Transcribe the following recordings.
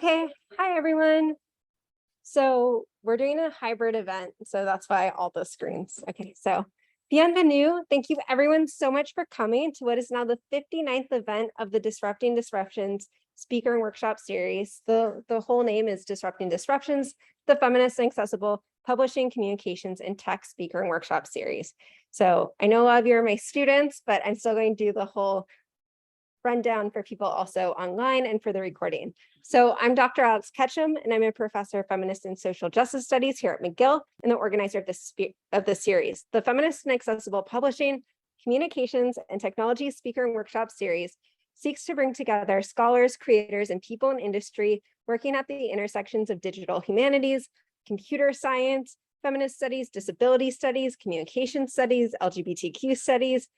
Okay, hi everyone. So we're doing a hybrid event, so that's why all the screens. Okay, so bienvenue. Thank you everyone so much for coming to what is now the 59th event of the Disrupting Disruptions Speaker and Workshop Series. The whole name is Disrupting Disruptions, the Feminist and Accessible Publishing, Communications, and Tech Speaker and Workshop Series. So I know a lot of you are my students, but I'm still going to do the whole rundown for people also online and for the recording. So I'm Dr. Alex Ketchum, and I'm a professor of feminist and social justice studies here at McGill and the organizer of this series. The Feminist and Accessible Publishing, Communications, and Technology Speaker and Workshop Series seeks to bring together scholars, creators, and people in industry working at the intersections of digital humanities, computer science, feminist studies, disability studies, communication studies, LGBTQ studies,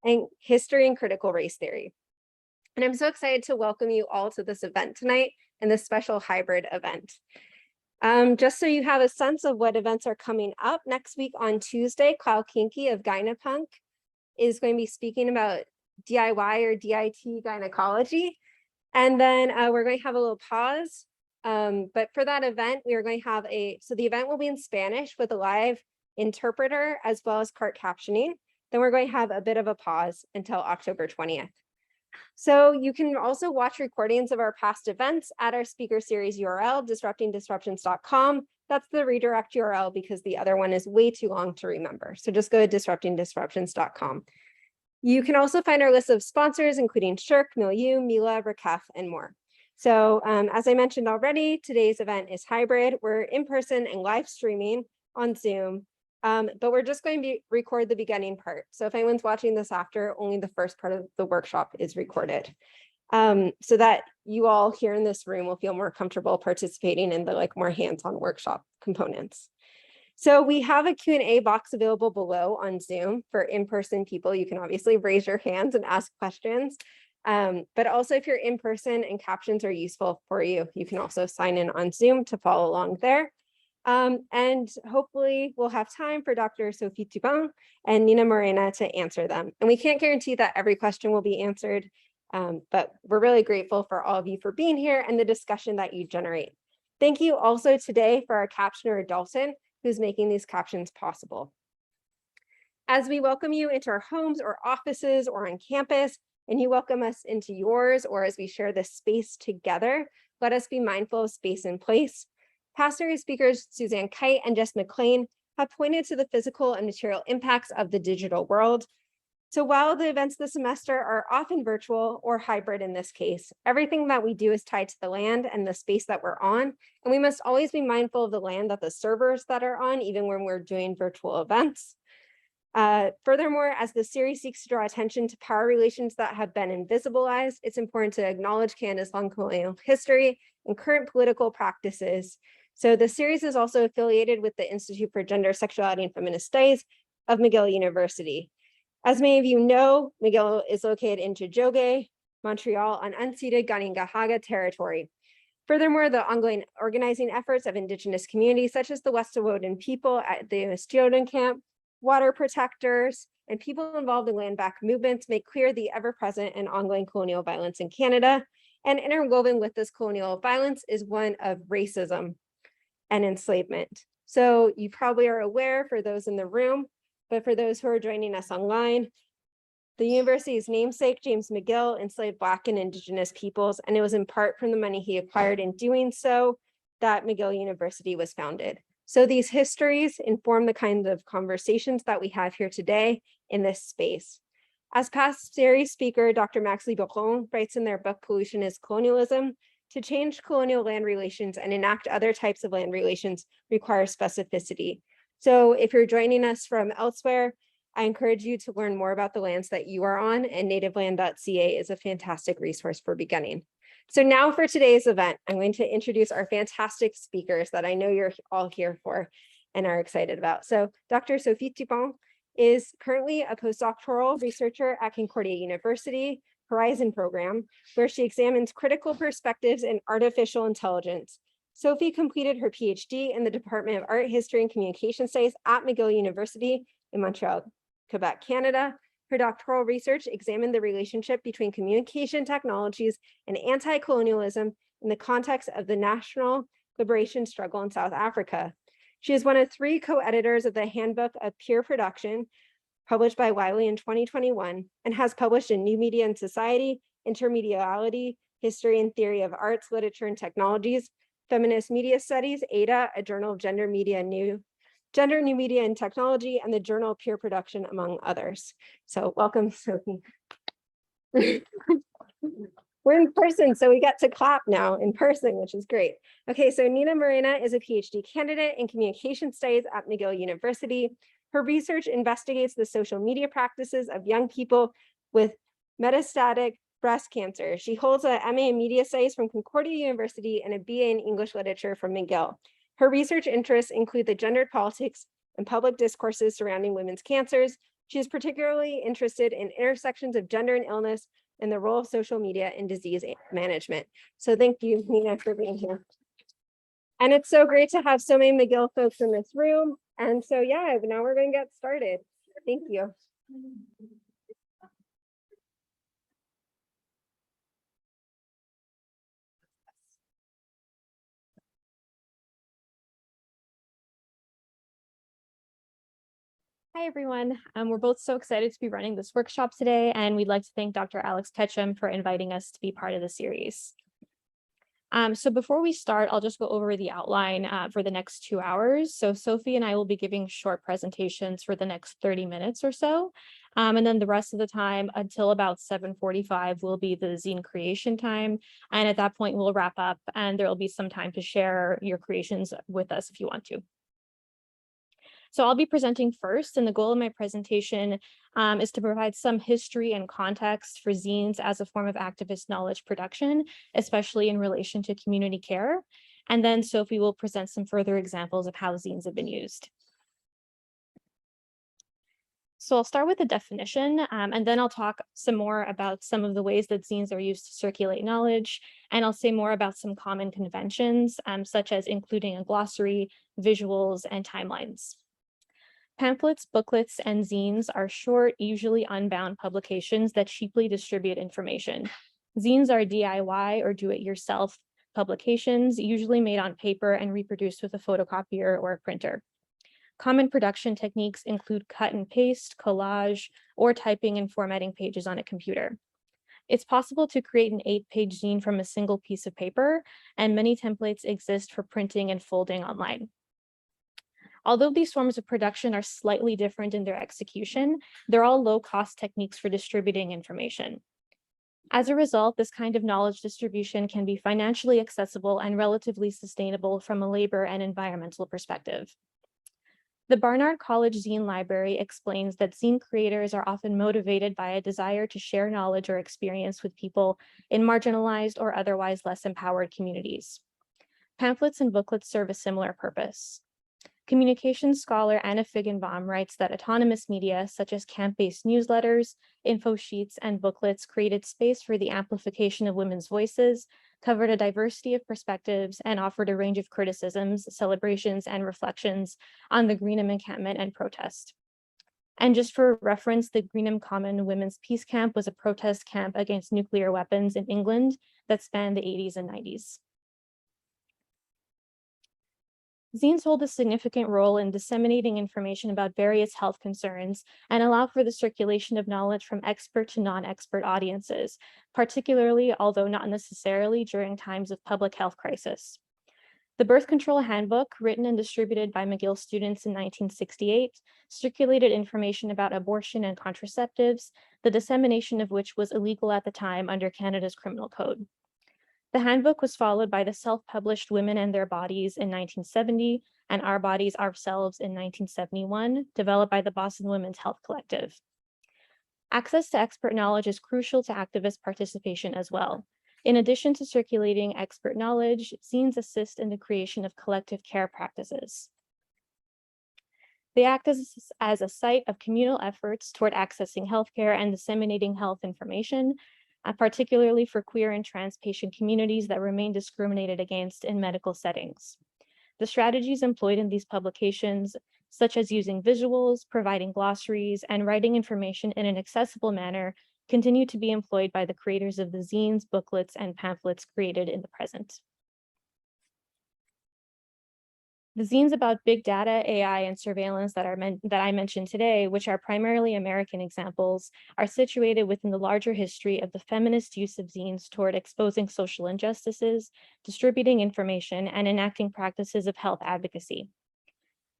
and history and critical race theory. And I'm so excited to welcome you all to this event tonight and this special hybrid event. Just so you have a sense of what events are coming up, next week on Tuesday, Kyle Kinky of Gynapunk is going to be speaking about DIY or DIT gynecology. And then we're going to have a little pause. But for that event, we are going to have so the event will be in Spanish with a live interpreter as well as cart captioning. Then we're going to have a bit of a pause until October 20th. So you can also watch recordings of our past events at our speaker series URL, disruptingdisruptions.com. That's the redirect URL because the other one is way too long to remember. So just go to disruptingdisruptions.com. You can also find our list of sponsors, including Shirk, Milieu, Mila, Rakef, and more. So as I mentioned already, today's event is hybrid. We're in person and live streaming on Zoom. But we're just going to record the beginning part. So if anyone's watching this after, only the first part of the workshop is recorded. So that you all here in this room will feel more comfortable participating in the more hands-on workshop components. So we have a Q&A box available below on Zoom for in-person people. You can obviously raise your hands and ask questions. But also if you're in person and captions are useful for you, you can also sign in on Zoom to follow along there. And hopefully we'll have time for Dr. Sophie Toupin and Nina Morena to answer them. And we can't guarantee that every question will be answered, but we're really grateful for all of you for being here and the discussion that you generate. Thank you also today for our captioner, Dalton, who's making these captions possible. As we welcome you into our homes or offices or on campus, and you welcome us into yours, or as we share this space together, let us be mindful of space and place. Past series speakers Suzanne Kite and Jess McLean have pointed to the physical and material impacts of the digital world. So while the events this semester are often virtual or hybrid in this case, everything that we do is tied to the land and the space that we're on. And we must always be mindful of the land that the servers that are on, even when we're doing virtual events. Furthermore, as the series seeks to draw attention to power relations that have been invisibilized, it's important to acknowledge Canada's long colonial history and current political practices. So the series is also affiliated with the Institute for Gender, Sexuality, and Feminist Studies of McGill University. As many of you know, McGill is located in Tiohtià:ke, Montreal, on unceded Kanien'kehá:ka territory. Furthermore, the ongoing organizing efforts of Indigenous communities, such as the Wet'suwet'en people at the Wet'suwet'en camp, water protectors, and people involved in land back movements make clear the ever-present and ongoing colonial violence in Canada. And interwoven with this colonial violence is one of racism and enslavement. So you probably are aware for those in the room, but for those who are joining us online, the university's namesake, James McGill, enslaved Black and Indigenous peoples, and it was in part from the money he acquired in doing so that McGill University was founded. So these histories inform the kinds of conversations that we have here today in this space. As past series speaker, Dr. Max Libéron writes in their book, Pollution is Colonialism, to change colonial land relations and enact other types of land relations requires specificity. So if you're joining us from elsewhere, I encourage you to learn more about the lands that you are on, and nativeland.ca is a fantastic resource for beginning. So now for today's event, I'm going to introduce our fantastic speakers that I know you're all here for and are excited about. So Dr. Sophie Toupin is currently a postdoctoral researcher at Concordia University Horizon program, where she examines critical perspectives in artificial intelligence. Sophie completed her PhD in the Department of Art, History, and Communication Studies at McGill University in Montreal, Québec, Canada. Her doctoral research examined the relationship between communication technologies and anti-colonialism in the context of the national liberation struggle in South Africa. She is one of 3 co-editors of the Handbook of Peer Production, published by Wiley in 2021, and has published in New Media and Society, Intermediality, History and Theory of Arts, Literature and Technologies, Feminist Media Studies, ADA, a journal of Gender, New Media and Technology, and the Journal of Peer Production, among others. So welcome, Sophie. We're in person, so we get to clap now in person, which is great. Okay, so Nina Morena is a PhD candidate in communication studies at McGill University. Her research investigates the social media practices of young people with metastatic breast cancer. She holds a MA in Media Studies from Concordia University and a BA in English Literature from McGill. Her research interests include the gendered politics and public discourses surrounding women's cancers. She is particularly interested in intersections of gender and illness and the role of social media in disease management. So thank you, Nina, for being here. And it's so great to have so many McGill folks in this room. And so, yeah, now we're going to get started. Thank you. Hi, everyone. We're both so excited to be running this workshop today, and we'd like to thank Dr. Alex Ketchum for inviting us to be part of the series. So before we start, I'll just go over the outline for the next 2 hours. So Sophie and I will be giving short presentations for the next 30 minutes or so. And then the rest of the time until about 7:45 will be the zine creation time. And at that point, we'll wrap up and there will be some time to share your creations with us if you want to. So I'll be presenting first, and the goal of my presentation is to provide some history and context for zines as a form of activist knowledge production, especially in relation to community care. And then Sophie will present some further examples of how zines have been used. So I'll start with a definition, and then I'll talk some more about some of the ways that zines are used to circulate knowledge. And I'll say more about some common conventions, such as including a glossary, visuals, and timelines. Pamphlets, booklets, and zines are short, usually unbound publications that cheaply distribute information. Zines are DIY or do-it-yourself publications, usually made on paper and reproduced with a photocopier or a printer. Common production techniques include cut and paste, collage, or typing and formatting pages on a computer. It's possible to create an 8-page zine from a single piece of paper, and many templates exist for printing and folding online. Although these forms of production are slightly different in their execution, they're all low-cost techniques for distributing information. As a result, this kind of knowledge distribution can be financially accessible and relatively sustainable from a labor and environmental perspective. The Barnard College Zine Library explains that zine creators are often motivated by a desire to share knowledge or experience with people in marginalized or otherwise less empowered communities. Pamphlets and booklets serve a similar purpose. Communications scholar Anna Figgenbaum writes that autonomous media, such as camp-based newsletters, info sheets, and booklets, created space for the amplification of women's voices, covered a diversity of perspectives, and offered a range of criticisms, celebrations, and reflections on the Greenham encampment and protest. And just for reference, the Greenham Common Women's Peace Camp was a protest camp against nuclear weapons in England that spanned the 80s and 90s. Zines hold a significant role in disseminating information about various health concerns and allow for the circulation of knowledge from expert to non-expert audiences, particularly, although not necessarily, during times of public health crisis. The Birth Control Handbook, written and distributed by McGill students in 1968, circulated information about abortion and contraceptives, the dissemination of which was illegal at the time under Canada's Criminal Code. The handbook was followed by the self-published Women and Their Bodies in 1970 and Our Bodies, Ourselves in 1971, developed by the Boston Women's Health Collective. Access to expert knowledge is crucial to activist participation as well. In addition to circulating expert knowledge, zines assist in the creation of collective care practices. They act as a site of communal efforts toward accessing healthcare and disseminating health information, particularly for queer and trans patient communities that remain discriminated against in medical settings. The strategies employed in these publications, such as using visuals, providing glossaries, and writing information in an accessible manner, continue to be employed by the creators of the zines, booklets, and pamphlets created in the present. The zines about big data, AI, and surveillance that I mentioned today, which are primarily American examples, are situated within the larger history of the feminist use of zines toward exposing social injustices, distributing information, and enacting practices of health advocacy.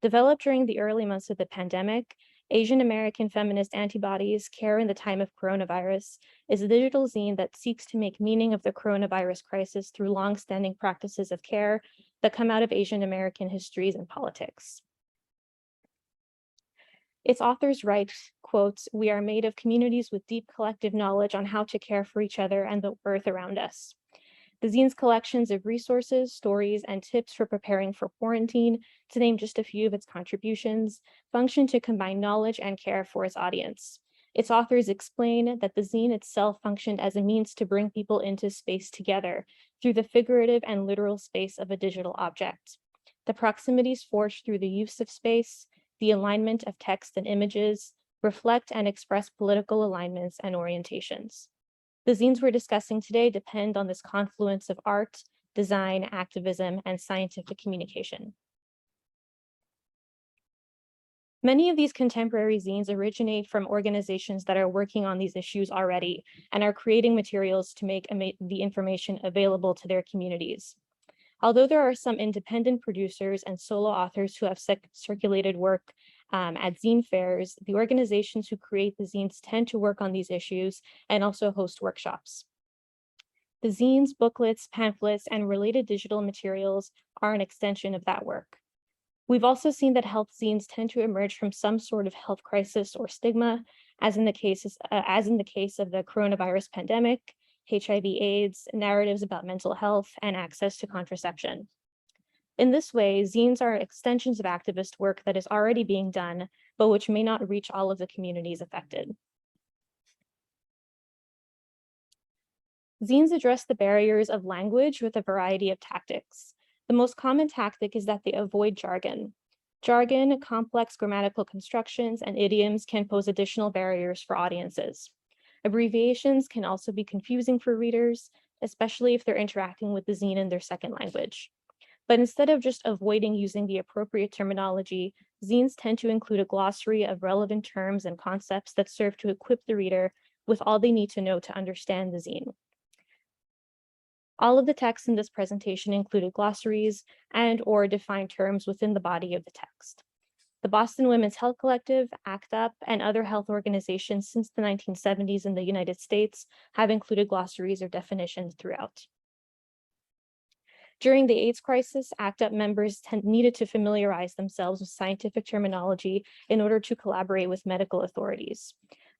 Developed during the early months of the pandemic, Asian American Feminist Antibodies, Care in the Time of Coronavirus, is a digital zine that seeks to make meaning of the coronavirus crisis through longstanding practices of care that come out of Asian American histories and politics. Its authors write, quote, "We are made of communities with deep collective knowledge on how to care for each other and the earth around us." The zine's collections of resources, stories, and tips for preparing for quarantine, to name just a few of its contributions, function to combine knowledge and care for its audience. Its authors explain that the zine itself functioned as a means to bring people into space together through the figurative and literal space of a digital object. The proximities forged through the use of space, the alignment of text and images, reflect and express political alignments and orientations. The zines we're discussing today depend on this confluence of art, design, activism, and scientific communication. Many of these contemporary zines originate from organizations that are working on these issues already and are creating materials to make the information available to their communities. Although there are some independent producers and solo authors who have circulated work at zine fairs, the organizations who create the zines tend to work on these issues and also host workshops. The zines, booklets, pamphlets, and related digital materials are an extension of that work. We've also seen that health zines tend to emerge from some sort of health crisis or stigma, as in the case of the coronavirus pandemic, HIV/AIDS, narratives about mental health, and access to contraception. In this way, zines are extensions of activist work that is already being done, but which may not reach all of the communities affected. Zines address the barriers of language with a variety of tactics. The most common tactic is that they avoid jargon. Jargon, complex grammatical constructions, and idioms can pose additional barriers for audiences. Abbreviations can also be confusing for readers, especially if they're interacting with the zine in their second language. But instead of just avoiding using the appropriate terminology, zines tend to include a glossary of relevant terms and concepts that serve to equip the reader with all they need to know to understand the zine. All of the texts in this presentation included glossaries and/or defined terms within the body of the text. The Boston Women's Health Collective, ACT UP, and other health organizations since the 1970s in the United States have included glossaries or definitions throughout. During the AIDS crisis, ACT UP members needed to familiarize themselves with scientific terminology in order to collaborate with medical authorities.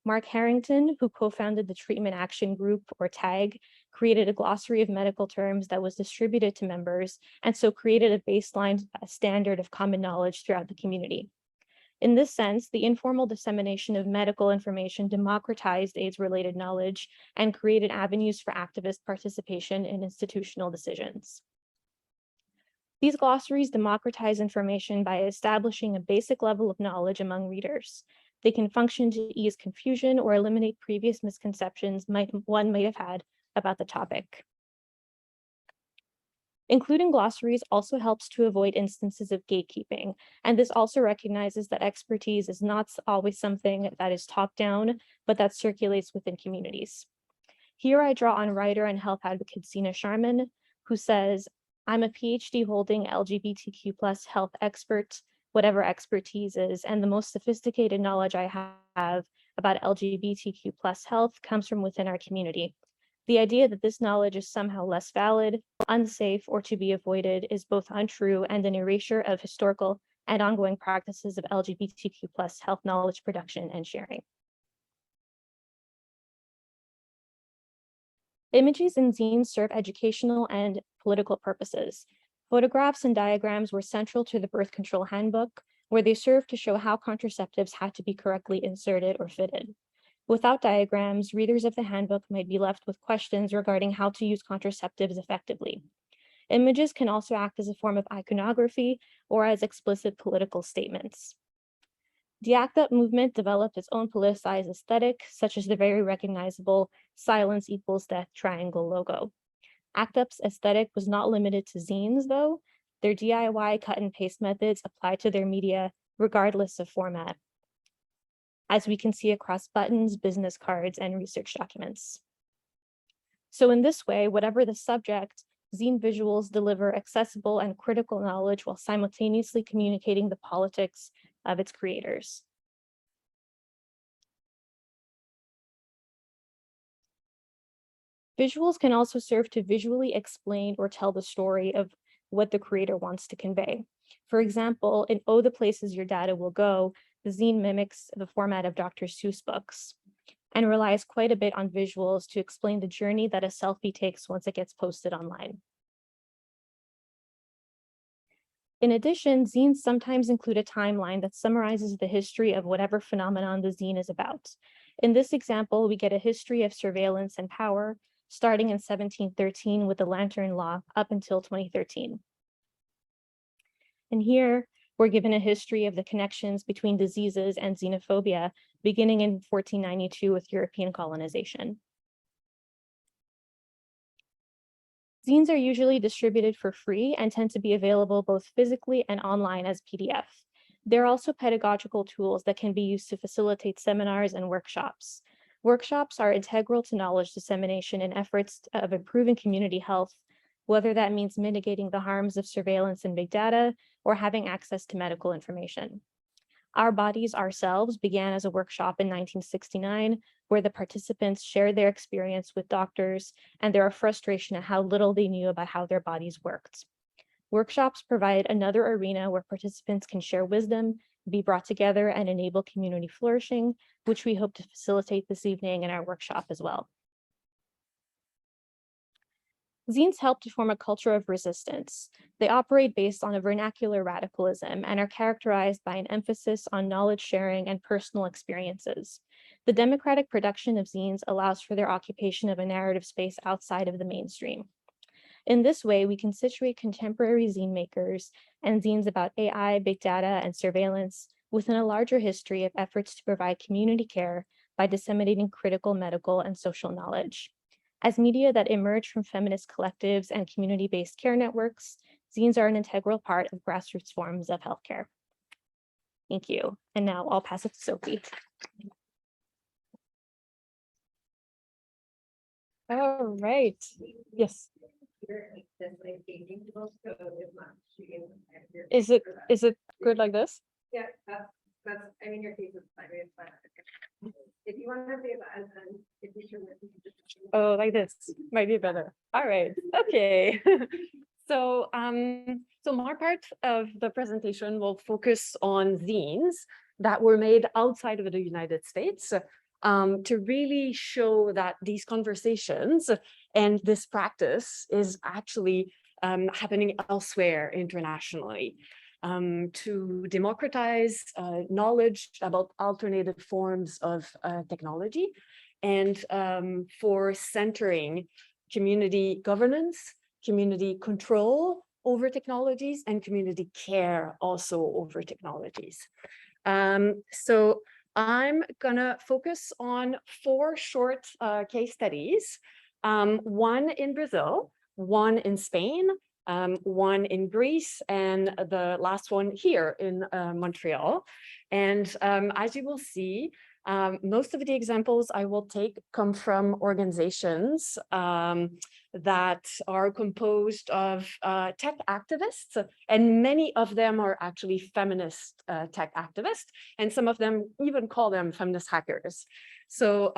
Mark Harrington, who co-founded the Treatment Action Group, or TAG, created a glossary of medical terms that was distributed to members, and so created a baseline standard of common knowledge throughout the community. In this sense, the informal dissemination of medical information democratized AIDS-related knowledge and created avenues for activist participation in institutional decisions. These glossaries democratize information by establishing a basic level of knowledge among readers. They can function to ease confusion or eliminate previous misconceptions one might have had about the topic. Including glossaries also helps to avoid instances of gatekeeping, and this also recognizes that expertise is not always something that is top-down, but that circulates within communities. Here I draw on writer and health advocate Sina Sharman, who says, "I'm a PhD holding LGBTQ+ health expert, whatever expertise is, and the most sophisticated knowledge I have about LGBTQ+ health comes from within our community. The idea that this knowledge is somehow less valid, unsafe, or to be avoided is both untrue and an erasure of historical and ongoing practices of LGBTQ+ health knowledge production and sharing." Images in zines serve educational and political purposes. Photographs and diagrams were central to the birth control handbook, where they served to show how contraceptives had to be correctly inserted or fitted. Without diagrams, readers of the handbook might be left with questions regarding how to use contraceptives effectively. Images can also act as a form of iconography or as explicit political statements. The ACT UP movement developed its own politicized aesthetic, such as the very recognizable silence equals death triangle logo. ACT UP's aesthetic was not limited to zines, though. Their DIY cut and paste methods applied to their media regardless of format, as we can see across buttons, business cards, and research documents. So in this way, whatever the subject, zine visuals deliver accessible and critical knowledge while simultaneously communicating the politics of its creators. Visuals can also serve to visually explain or tell the story of what the creator wants to convey. For example, in Oh, the Places Your Data Will Go, the zine mimics the format of Dr. Seuss books and relies quite a bit on visuals to explain the journey that a selfie takes once it gets posted online. In addition, zines sometimes include a timeline that summarizes the history of whatever phenomenon the zine is about. In this example, we get a history of surveillance and power, starting in 1713 with the Lantern Law up until 2013. And here, we're given a history of the connections between diseases and xenophobia, beginning in 1492 with European colonization. Zines are usually distributed for free and tend to be available both physically and online as PDF. There are also pedagogical tools that can be used to facilitate seminars and workshops. Workshops are integral to knowledge dissemination in efforts of improving community health, whether that means mitigating the harms of surveillance and big data or having access to medical information. Our Bodies Ourselves began as a workshop in 1969, where the participants shared their experience with doctors and their frustration at how little they knew about how their bodies worked. Workshops provide another arena where participants can share wisdom, be brought together, and enable community flourishing, which we hope to facilitate this evening in our workshop as well. Zines help to form a culture of resistance. They operate based on a vernacular radicalism and are characterized by an emphasis on knowledge sharing and personal experiences. The democratic production of zines allows for their occupation of a narrative space outside of the mainstream. In this way, we can situate contemporary zine makers and zines about AI, big data, and surveillance within a larger history of efforts to provide community care by disseminating critical medical and social knowledge. As media that emerge from feminist collectives and community-based care networks, zines are an integral part of grassroots forms of healthcare. Thank you. And now I'll pass it to Sophie. All right. Yes. Is it good like this? Yeah, that's, I mean, your case is fine, it's fine. If you want to say that, and then if you should. Oh, like this might be better. All right. Okay. So, so my part of the presentation will focus on zines that were made outside of the United States to really show that these conversations and this practice is actually happening elsewhere internationally. To democratize knowledge about alternative forms of technology and for centering community governance, community control over technologies, and community care also over technologies. So I'm gonna focus on 4 short case studies, one in Brazil, one in Spain, one in Greece, and the last one here in Montreal. And as you will see, most of the examples I will take come from organizations that are composed of tech activists, and many of them are actually feminist tech activists, and some of them even call them feminist hackers. So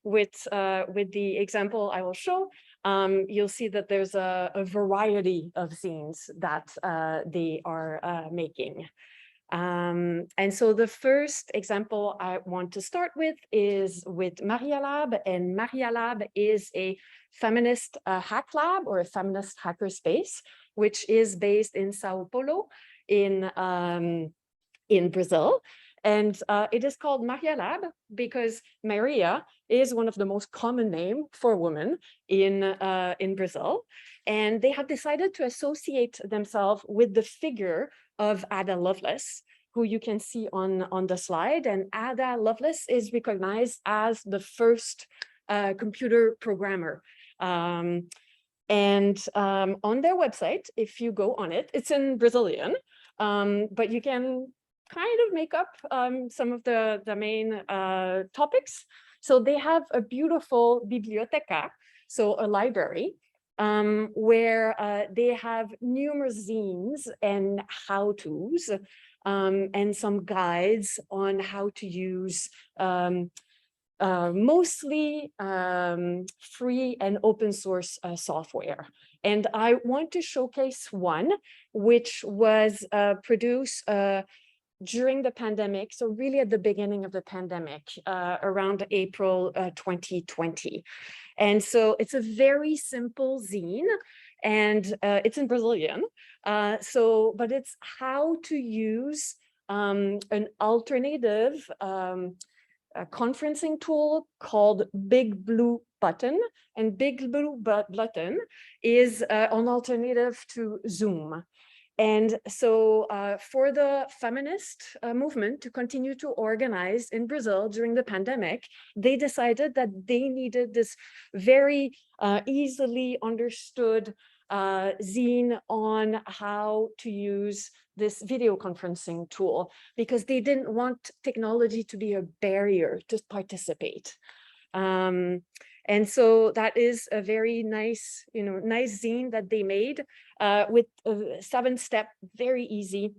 with the example I will show, you'll see that there's a variety of zines that they are making. And so the first example I want to start with is with Maria Lab, and Maria Lab is a feminist hack lab or a feminist hackerspace, which is based in Sao Paulo in Brazil. And it is called Maria Lab because Maria is one of the most common names for a woman in Brazil. And they have decided to associate themselves with the figure of Ada Lovelace, who you can see on the slide. And Ada Lovelace is recognized as the first computer programmer. On their website, if you go on it, it's in Brazilian, but you can kind of make up some of the main topics. So they have a beautiful biblioteca, so a library, where they have numerous zines and how-tos and some guides on how to use mostly free and open source software. And I want to showcase one which was produced during the pandemic, so really at the beginning of the pandemic, around April 2020. And so it's a very simple zine, and it's in Brazilian. But it's how to use an alternative conferencing tool called Big Blue Button. And Big Blue Button is an alternative to Zoom. And so for the feminist movement to continue to organize in Brazil during the pandemic, they decided that they needed this very easily understood zine on how to use this video conferencing tool, because they didn't want technology to be a barrier to participate. And so that is a very nice, nice zine that they made with a 7-step, very easy.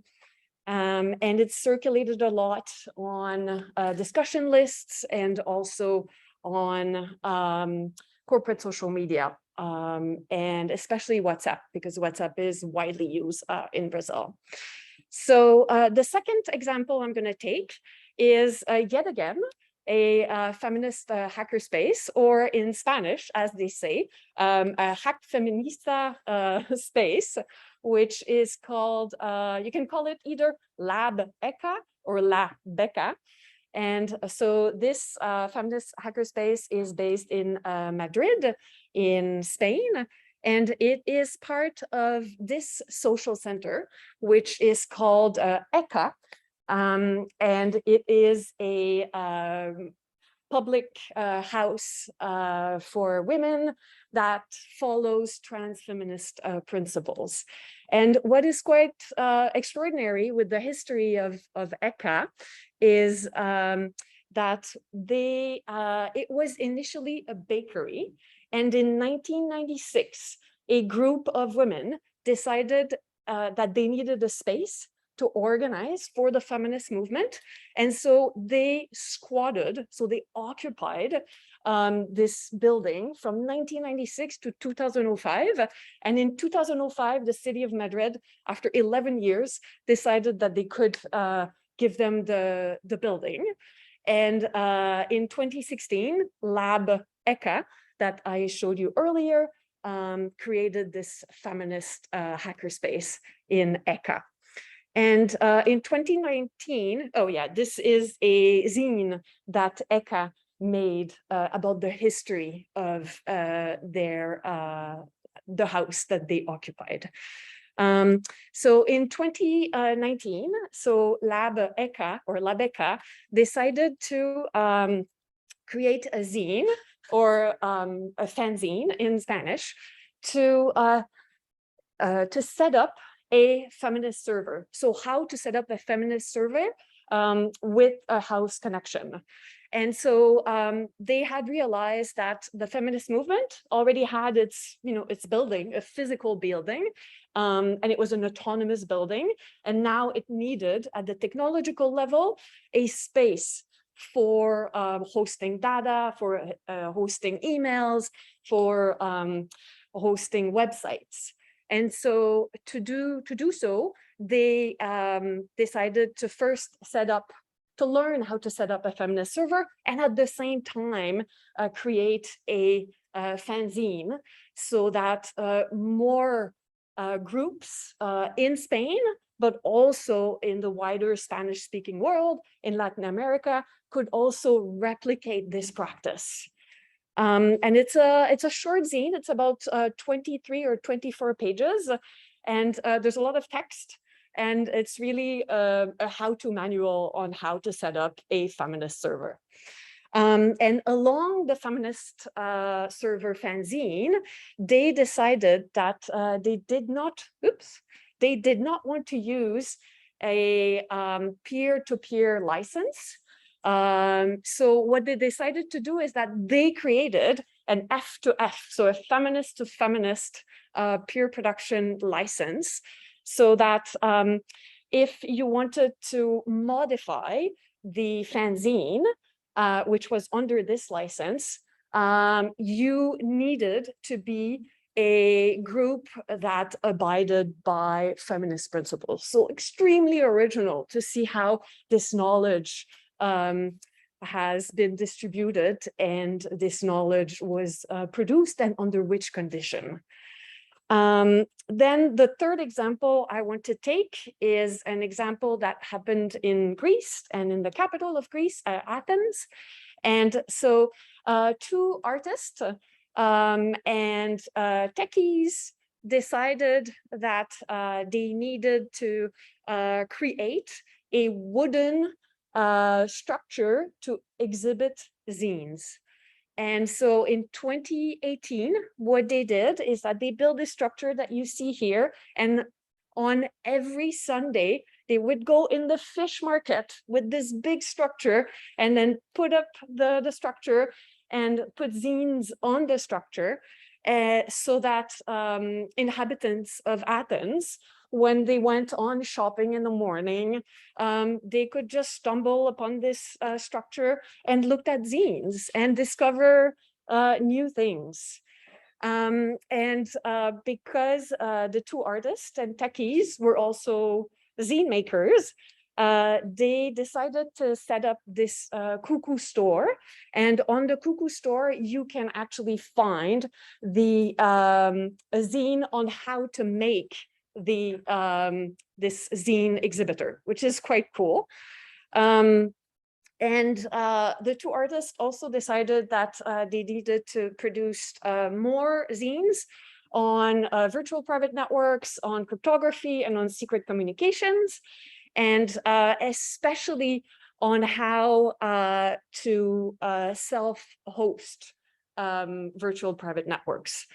And it's circulated a lot on discussion lists and also on corporate social media, and especially WhatsApp, because WhatsApp is widely used in Brazil. So the second example I'm going to take is yet again a feminist hackerspace, or in Spanish, as they say, a hack feminista space, which is called, you can call it either Lab ECA or La Beca. And so this feminist hackerspace is based in Madrid, in Spain, and it is part of this social center, which is called ECA. And it is a public house for women that follows trans feminist principles. And what is quite extraordinary with the history of ECA is that it was initially a bakery. And in 1996, a group of women decided that they needed a space to organize for the feminist movement. And so they squatted, so they occupied this building from 1996 to 2005. And in 2005, the city of Madrid, after 11 years, decided that they could give them the building. And in 2016, Lab ECA, that I showed you earlier, created this feminist hackerspace in ECA. And in 2019, this is a zine that ECA made about the history of the house that they occupied. So in 2019, so Lab ECA or Labeca decided to create a zine, or a fanzine in Spanish, to set up a feminist server. So how to set up a feminist server with a house connection. And so they had realized that the feminist movement already had its building, a physical building, and it was an autonomous building. And now it needed, at the technological level, a space for hosting data, for hosting emails, for hosting websites. And so to do so, they decided to first learn how to set up a feminist server, and at the same time create a fanzine, so that more groups in Spain, but also in the wider Spanish-speaking world, in Latin America, could also replicate this practice. And it's a short zine. It's about 23 or 24 pages, and there's a lot of text. And it's really a how-to manual on how to set up a feminist server. And along the feminist server fanzine, they decided that they did not want to use a peer-to-peer license. So what they decided to do is that they created an F2F, so a feminist to feminist peer production license, so that if you wanted to modify the fanzine, which was under this license, you needed to be a group that abided by feminist principles. So extremely original to see how this knowledge has been distributed and this knowledge was produced and under which condition. Then the third example I want to take is an example that happened in Greece and in the capital of Greece, Athens. And so two artists and techies decided that they needed to create a wooden structure to exhibit zines. And so in 2018, what they did is that they built this structure that you see here. And on every Sunday, they would go in the fish market with this big structure and then put up the structure and put zines on the structure so that inhabitants of Athens, when they went on shopping in the morning, they could just stumble upon this structure and looked at zines and discover new things. And because the two artists and techies were also zine makers, they decided to set up this Cuckoo store. And on the Cuckoo store, you can actually find the a zine on how to make the this zine exhibitor, which is quite cool. And the two artists also decided that they needed to produce more zines on virtual private networks, on cryptography, and on secret communications, and especially on how to self-host virtual private networks.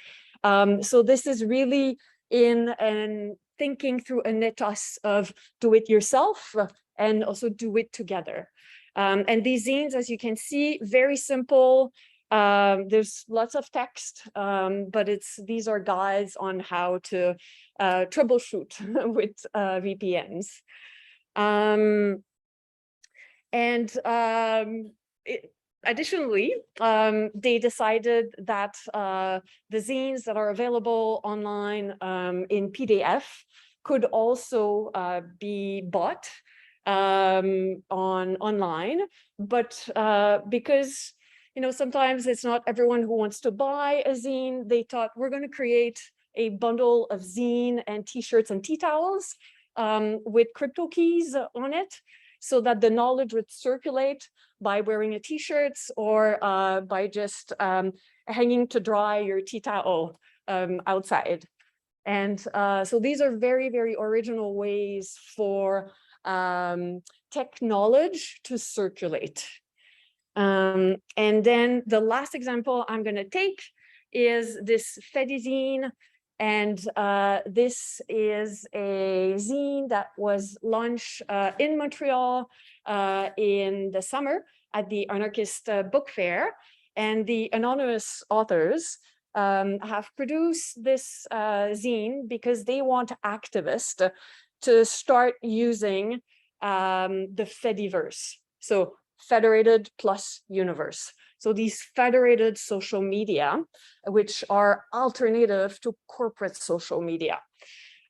So this is really in thinking through an ethos of do it yourself and also do it together. And these zines, as you can see, very simple. There's lots of text, but these are guides on how to troubleshoot with VPNs. Additionally, they decided that the zines that are available online in PDF could also be bought online, but because sometimes it's not everyone who wants to buy a zine, they thought we're going to create a bundle of zine and t-shirts and tea towels with crypto keys on it, so that the knowledge would circulate by wearing a t-shirt or by just hanging to dry your tea towel outside. And so these are very, very original ways for tech knowledge to circulate. And then the last example I'm going to take is this Fedizine. And this is a zine that was launched in Montreal in the summer at the Anarchist Book Fair. And the anonymous authors have produced this zine because they want activists to start using the Fediverse. So federated plus universe. So these federated social media, which are alternative to corporate social media.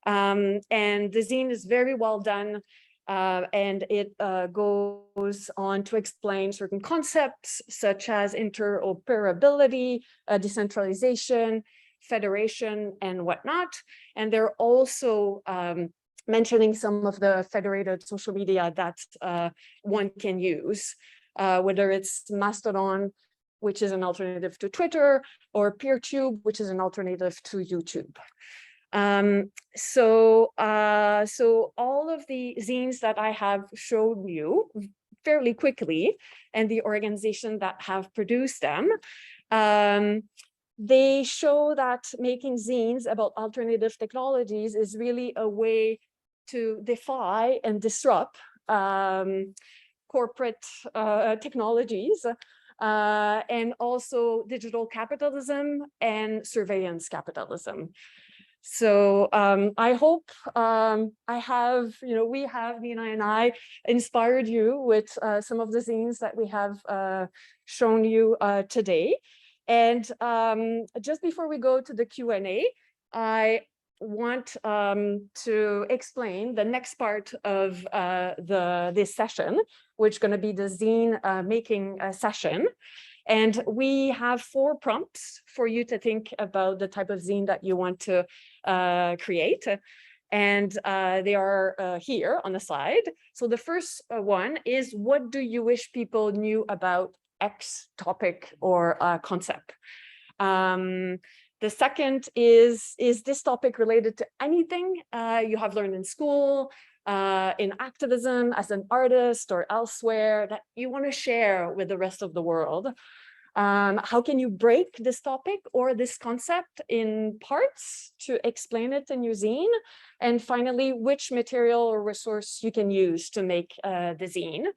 And the zine is very well done. And it goes on to explain certain concepts such as interoperability, decentralization, federation, and whatnot. And they're also mentioning some of the federated social media that one can use, whether it's Mastodon, which is an alternative to Twitter, or PeerTube, which is an alternative to YouTube. So all of the zines that I have showed you fairly quickly, and the organization that have produced them, they show that making zines about alternative technologies is really a way to defy and disrupt corporate technologies, and also digital capitalism and surveillance capitalism. So I hope we have, Nina and I, inspired you with some of the zines that we have shown you today. And just before we go to the Q&A, I want to explain the next part of this session, which is going to be the zine making session. And we have 4 prompts for you to think about the type of zine that you want to create. And they are here on the slide. So the first one is, what do you wish people knew about X topic or concept? The second is this topic related to anything you have learned in school, in activism, as an artist or elsewhere, that you want to share with the rest of the world? How can you break this topic or this concept in parts to explain it in your zine? And finally, which material or resource you can use to make the zine.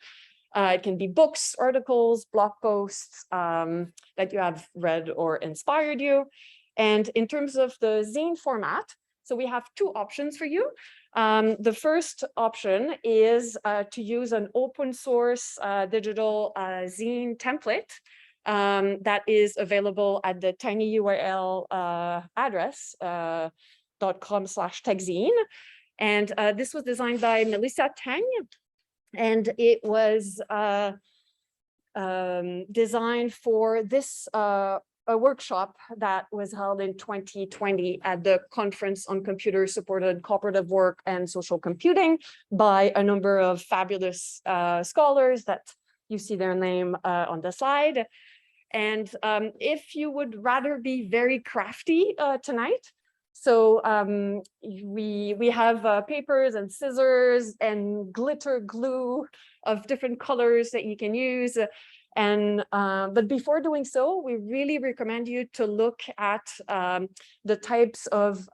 It can be books, articles, blog posts that you have read or inspired you. And in terms of the zine format, so we have 2 options for you. The first option is to use an open source digital zine template that is available at the tiny URL address .com/techzine. And this was designed by Melissa Tang, and it was designed for this a workshop that was held in 2020 at the Conference on Computer-Supported Cooperative Work and Social Computing by a number of fabulous scholars that you see their name on the slide. And if you would rather be very crafty tonight, so we have papers and scissors and glitter glue of different colors that you can use. And but before doing so, we really recommend you to look at the types of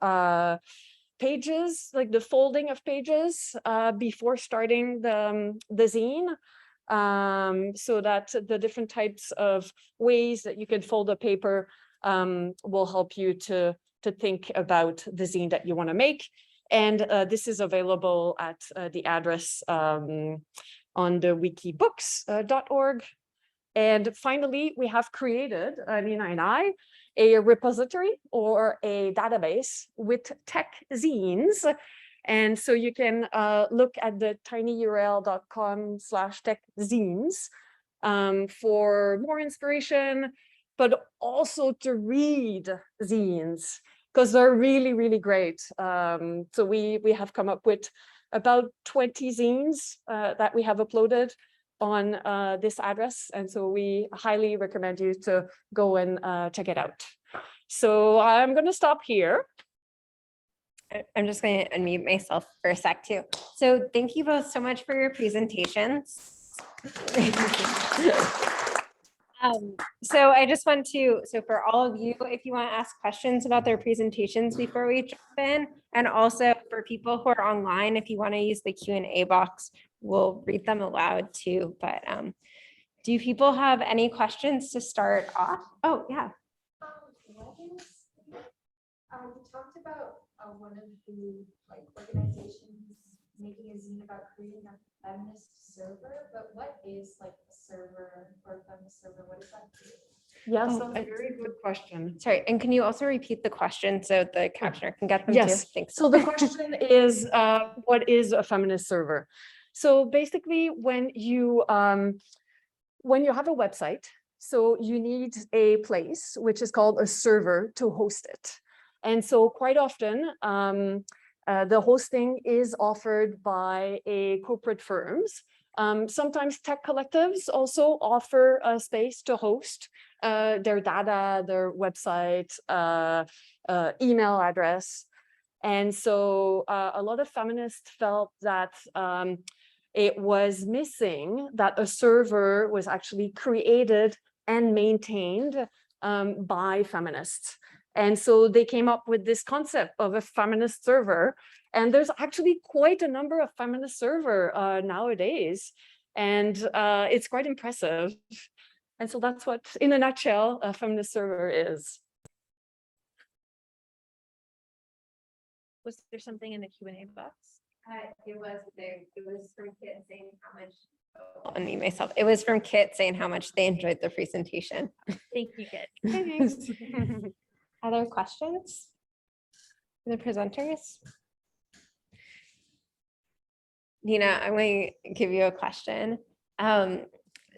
pages, like the folding of pages before starting the zine, so that the different types of ways that you can fold a paper will help you to think about the zine that you want to make. And this is available at the address on the wikibooks.org. And finally, we have created, Nina and I, a repository or a database with tech zines. And so you can look at the tinyurl.com/techzines for more inspiration, but also to read zines, because they're really, really great. So we have come up with about 20 zines that we have uploaded on this address. And so we highly recommend you to go and check it out. So I'm going to stop here. I'm just going to unmute myself for a sec too. So thank you both so much for your presentations. So I just want to, so for all of you, if you want to ask questions about their presentations before we jump in, and also for people who are online, if you want to use the Q&A box, we'll read them aloud too. But do people have any questions to start off? Oh, yeah. You talked about one of the organizations making a zine about creating a feminist server, but what is a server or a feminist server? What does that do? Yes, Oh, that's a very good question. Sorry, and can you also repeat the question so the captioner can get them Yes. too? Thanks. So the question is, what is a feminist server? So basically, when you have a website, so you need a place which is called a server to host it. And so quite often, the hosting is offered by corporate firms. Sometimes tech collectives also offer a space to host their data, their website, email address. And so a lot of feminists felt that it was missing that a server was actually created and maintained by feminists. And so they came up with this concept of a feminist server. And there's actually quite a number of feminist server nowadays. And it's quite impressive. And so that's what, in a nutshell, a feminist server is. Was there something in the Q&A box? It was from Kit saying how much. On me myself. It was from Kit saying how much they enjoyed the presentation. Thank you, Kit. Other questions? The presenters? Nina, I'm going to give you a question.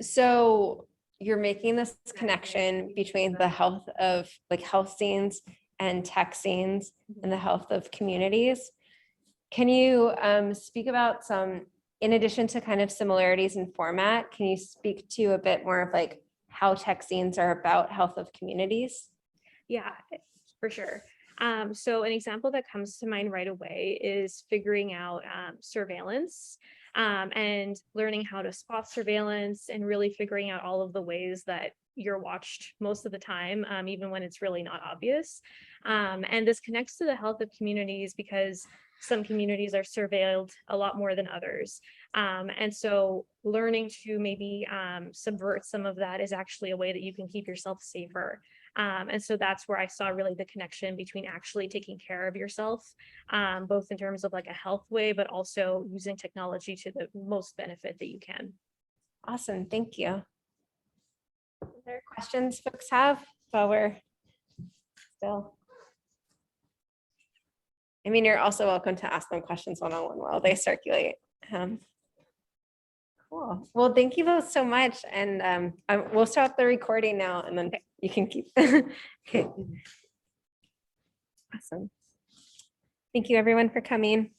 So you're making this connection between the health of health scenes and tech scenes and the health of communities. Can you speak about some, in addition to kind of similarities in format, can you speak to a bit more of how tech scenes are about health of communities? Yeah, for sure. So an example that comes to mind right away is figuring out surveillance and learning how to spot surveillance and really figuring out all of the ways that you're watched most of the time, even when it's really not obvious. And this connects to the health of communities because some communities are surveilled a lot more than others. And so learning to maybe subvert some of that is actually a way that you can keep yourself safer. And so that's where I saw really the connection between actually taking care of yourself, both in terms of a health way, but also using technology to the most benefit that you can. Awesome, thank you. Are there questions folks have while we're still? I mean, you're also welcome to ask them questions one-on-one while they circulate. Cool. Well, thank you both so much. And we'll start the recording now and then you can keep. Okay. Awesome. Thank you everyone for coming.